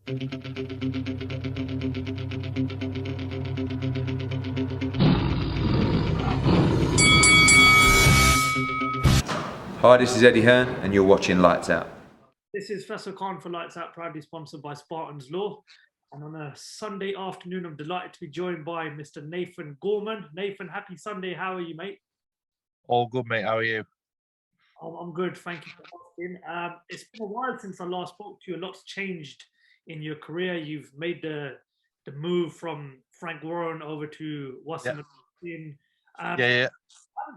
Hi, this is Eddie Hearn, and you're watching Lights Out. This is Faisal for Lights Out, proudly sponsored by Spartans Law. And on a Sunday afternoon, I'm delighted to be joined by Mr. Nathan Gorman. Nathan, happy Sunday. How are you, mate? All good, mate. How are you? I'm good. Thank you for asking. It's been a while since I last spoke to you. A lot's changed in your career. You've made the move from Frank Warren over to Wasserman. Yeah. I haven't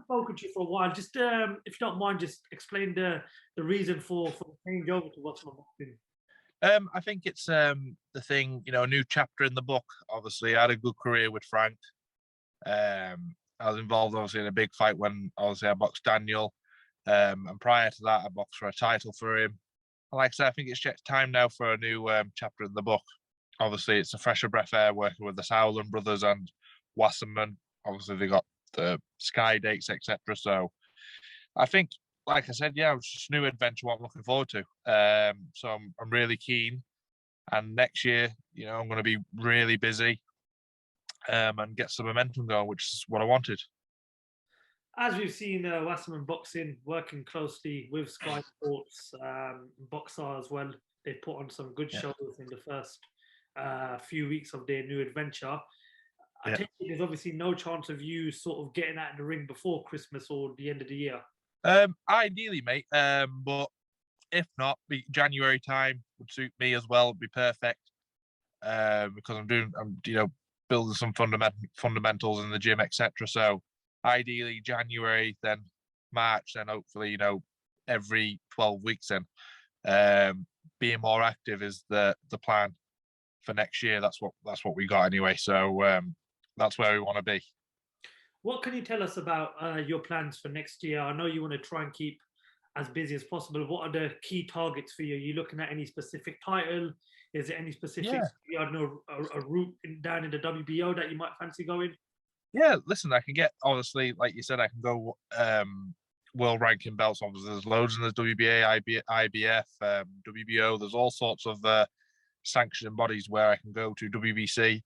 spoken to you for a while. Just if you don't mind, just explain the reason for the change over to Wasserman. I think it's the thing, a new chapter in the book. Obviously, I had a good career with Frank. I was involved, obviously, in a big fight when, obviously, I boxed Daniel. And prior to that, I boxed for a title for him. And like I said, I think it's time now for a new chapter in the book. Obviously, it's a fresher breath air working with the Sauerland brothers and Wasserman. Obviously, they got the Sky dates, etc. So I think, like I said, it's just a new adventure what I'm looking forward to. So I'm really keen. And next year, I'm going to be really busy and get some momentum going, which is what I wanted. As we've seen, Wasserman Boxing working closely with Sky Sports, Boxer as well. They put on some good shows in the first few weeks of their new adventure. I think there's obviously no chance of you sort of getting out in the ring before Christmas or the end of the year. Ideally, mate. But if not, January time would suit me as well. It'd be perfect. Because I'm building some fundamentals in the gym, etc. So ideally January, then March, then hopefully, every 12 weeks then. Being more active is the plan for next year. That's what we got anyway. So that's where we want to be. What can you tell us about your plans for next year? I know you want to try and keep as busy as possible. What are the key targets for you? Are you looking at any specific title? Is there any specific, I don't know, a route down in the WBO that you might fancy going? Yeah, listen, I can get, obviously, like you said, I can go world ranking belts. Obviously, there's loads in the WBA, IBF, WBO. There's all sorts of sanctioning bodies where I can go to WBC.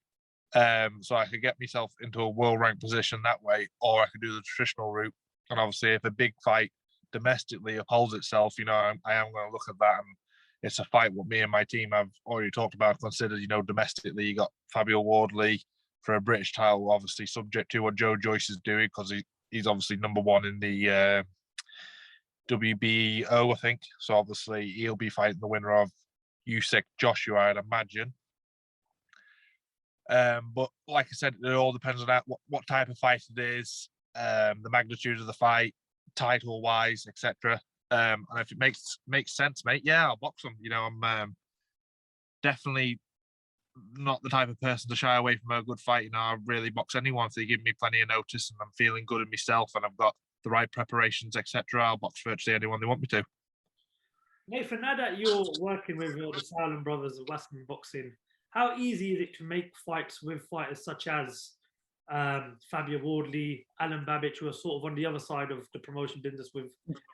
So I could get myself into a world rank position that way, or I could do the traditional route. And obviously, if a big fight domestically upholds itself, I am going to look at that. And it's a fight what me and my team have already talked about, considered, domestically. You got Fabio Wardley for a British title, obviously subject to what Joe Joyce is doing, because he's obviously number one in the WBO, I think. So obviously he'll be fighting the winner of Usyk Joshua, I'd imagine. But like I said, it all depends on that, what type of fight it is, the magnitude of the fight, title wise, etc. And if it makes sense, mate, I'll box them. I'm definitely not the type of person to shy away from a good fight. I really box anyone if they give me plenty of notice and I'm feeling good in myself and I've got the right preparations, etc. I'll box virtually anyone they want me to. Nathan, now that you're working with the Sauerland brothers of Wasserman Boxing, how easy is it to make fights with fighters such as Fabio Wardley, Alan Babbage, who are sort of on the other side of the promotion business with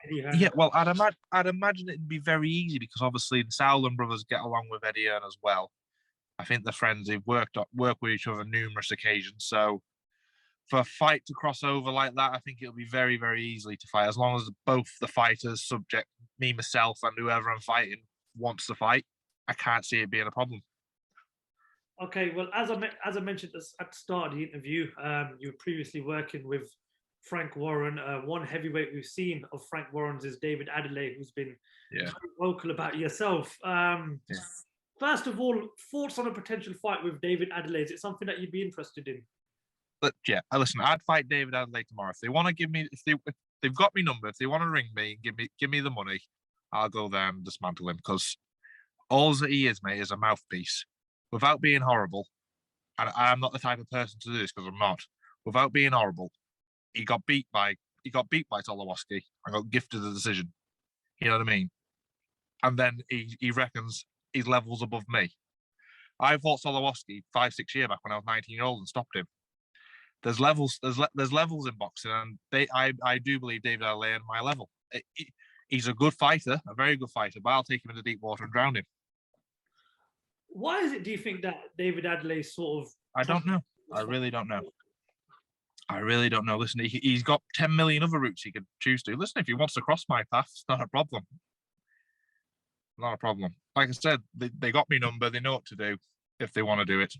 Eddie Hearn? Yeah, well, I'd imagine it'd be very easy because obviously the Sauerland brothers get along with Eddie Hearn as well. I think they're friends. They've worked with each other on numerous occasions. So for a fight to cross over like that, I think it'll be very, very easily to fight. As long as both the fighters, subject me, myself, and whoever I'm fighting, wants to fight, I can't see it being a problem. Okay, well, as I mentioned at the start of the interview, you were previously working with Frank Warren. One heavyweight we've seen of Frank Warren's is David Adeleye, who's been very vocal about yourself. First of all, thoughts on a potential fight with David Adeleye? Is it something that you'd be interested in? But listen, I'd fight David Adeleye tomorrow. If they want to give me, if they've got my number, if they want to ring me, give me the money, I'll go there and dismantle him, because all that he is, mate, is a mouthpiece. Without being horrible, and I'm not the type of person to do this because I'm not. Without being horrible, he got beat by Tolowoski and got gifted the decision. You know what I mean? And then he reckons he's levels above me. I fought Tolowoski 5-6 years back when I was 19-year-old and stopped him. There's levels. There's levels in boxing, and I do believe David Adeleye on my level. He's a good fighter, a very good fighter, but I'll take him into deep water and drown him. Why is it, do you think, that David Adeleye sort of... I don't know. I really don't know. I really don't know. Listen, he's got 10 million other routes he could choose to. Listen, if he wants to cross my path, it's not a problem. Not a problem. Like I said, they got me number. They know what to do if they want to do it.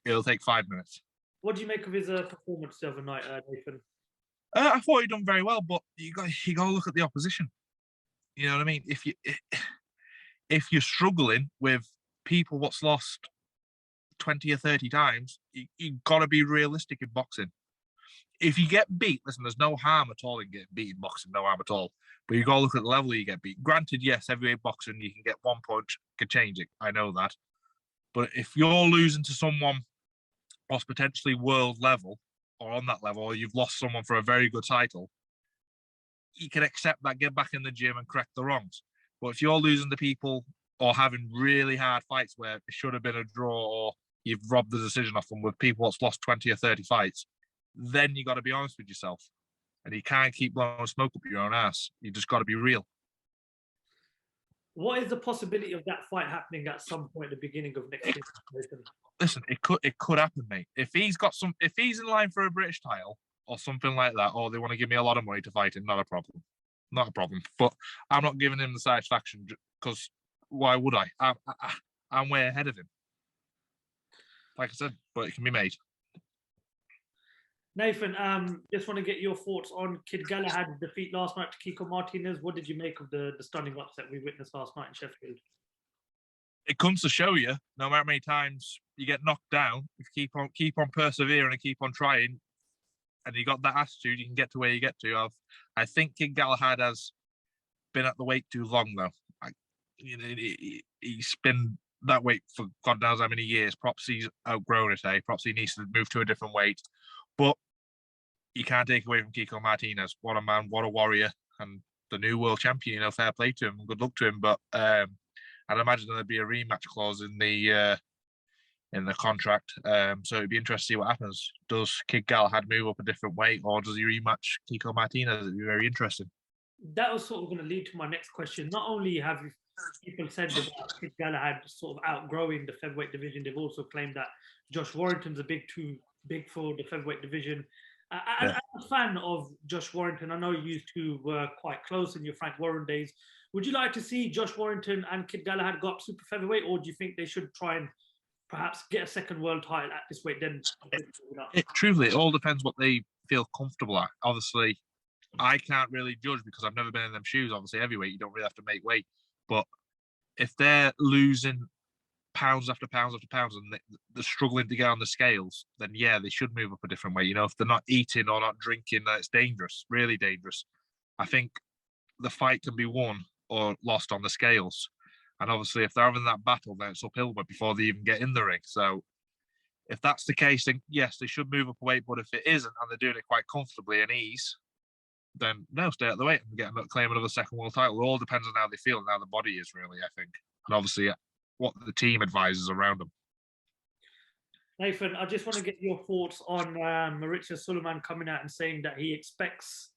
It'll take 5 minutes. What do you make of his performance the other night, Nathan? I thought he'd done very well, but you got to look at the opposition. You know what I mean? If you're struggling with people what's lost 20 or 30 times, you got to be realistic in boxing. If you get beat, listen, there's no harm at all in getting beat in boxing, no harm at all. But you got to look at the level you get beat. Granted, yes, heavyweight boxing, you can get one punch, can change it. I know that. But if you're losing to someone what's potentially world level or on that level, or you've lost someone for a very good title, you can accept that, get back in the gym and correct the wrongs. But if you're losing to people or having really hard fights where it should have been a draw or you've robbed the decision off them with people that's lost 20 or 30 fights, then you got to be honest with yourself. And you can't keep blowing smoke up your own ass. You just got to be real. What is the possibility of that fight happening at some point at the beginning of next year? Listen, it could happen, mate. If he's in line for a British title or something like that, or they want to give me a lot of money to fight him, not a problem. Not a problem. But I'm not giving him the satisfaction because why would I? I'm way ahead of him. Like I said, but it can be made. Nathan, just want to get your thoughts on Kid Galahad's defeat last night to Kiko Martinez. What did you make of the stunning upset we witnessed last night in Sheffield? It comes to show you, no matter how many times you get knocked down, if you keep on persevering and keep on trying, and you got that attitude, you can get to where you get to. I think Kid Galahad has been at the weight too long, though. He's been that weight for God knows how many years. Props he's outgrown it, eh? Props he needs to move to a different weight. But you can't take away from Kiko Martinez. What a man, what a warrior, and the new world champion. Fair play to him, good luck to him. But I'd imagine there'd be a rematch clause in the contract. So it'd be interesting to see what happens. Does Kid Galahad move up a different weight, or does he rematch Kiko Martinez? It'd be very interesting. That was sort of going to lead to my next question. Not only have people said about Kid Galahad sort of outgrowing the featherweight division, they've also claimed that Josh Warrington's too big for the featherweight division. As a fan of Josh Warrington, I know you two were quite close in your Frank Warren days. Would you like to see Josh Warrington and Kid Galahad go up super featherweight, or do you think they should try and perhaps get a second world title at this weight? Then truthfully, it all depends what they feel comfortable at. Obviously, I can't really judge because I've never been in them shoes. Obviously, heavyweight, you don't really have to make weight. But if they're losing pounds after pounds after pounds and they're struggling to get on the scales, then yeah, they should move up a different way. If they're not eating or not drinking, it's dangerous, really dangerous. I think the fight can be won or lost on the scales. And obviously, if they're having that battle, then it's uphill before they even get in the ring. So if that's the case, then yes, they should move up a weight. But if it isn't, and they're doing it quite comfortably and ease, then no, stay at the weight and claim another second world title. It all depends on how they feel and how the body is, really, I think. And obviously, what the team advises around them. Nathan, I just want to get your thoughts on Mauricio Suleiman coming out and saying that he expects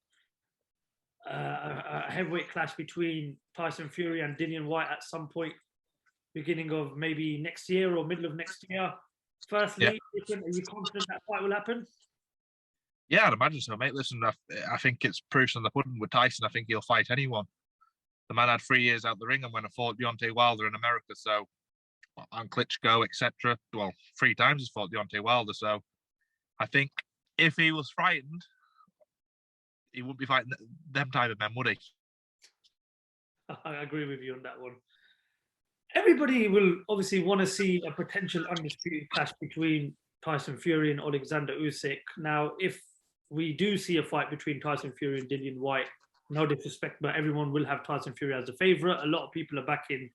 a heavyweight clash between Tyson Fury and Dillian Whyte at some point, beginning of maybe next year or middle of next year. Firstly, are you confident that fight will happen? Yeah, I'd imagine so, mate. Listen, I think it's proofs in the pudding with Tyson. I think he'll fight anyone. The man had 3 years out the ring and went and fought Deontay Wilder in America. So, and Klitschko, etc. Well, 3 times he's fought Deontay Wilder. So, I think if he was frightened, he wouldn't be fighting them type of men, would he? I agree with you on that one. Everybody will obviously want to see a potential undisputed clash between Tyson Fury and Alexander Usyk. Now, if we do see a fight between Tyson Fury and Dillian Whyte, no disrespect, but everyone will have Tyson Fury as a favourite. A lot of people are backing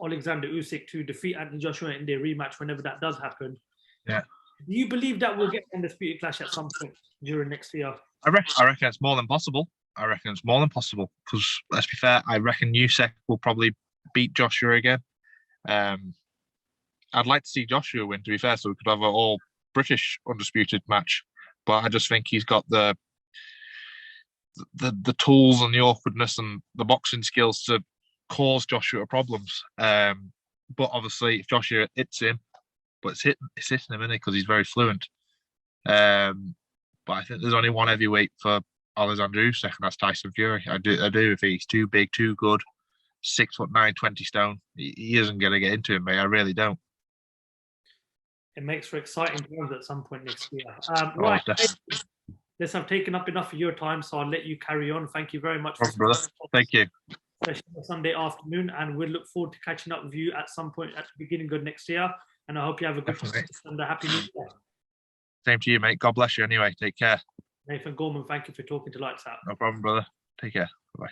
Alexander Usyk to defeat Anthony Joshua in their rematch whenever that does happen. Yeah. Do you believe that we'll get an undisputed clash at some point during next year? I reckon it's more than possible. Because, let's be fair, I reckon Usyk will probably beat Joshua again. I'd like to see Joshua win, to be fair, so we could have an all-British undisputed match. But I just think he's got the tools and the awkwardness and the boxing skills to cause Joshua problems. But obviously, if Joshua hits him, but it's hitting him, isn't it? Because he's very fluent. But I think there's only one heavyweight for Alexander Usyk, and that's Tyson Fury. I do. If he's too big, too good, 6'9", 20 stone, he isn't going to get into him, mate. I really don't. It makes for exciting times at some point next year. Right. Listen, I've taken up enough of your time, so I'll let you carry on. Thank you very much. Brother. Thank you. Especially Sunday afternoon, and we'll look forward to catching up with you at some point at the beginning of next year. And I hope you have a good Christmas and a happy New Year. Same to you, mate. God bless you anyway. Take care. Nathan Gorman, thank you for talking to Lights Out. No problem, brother. Take care. Bye-bye.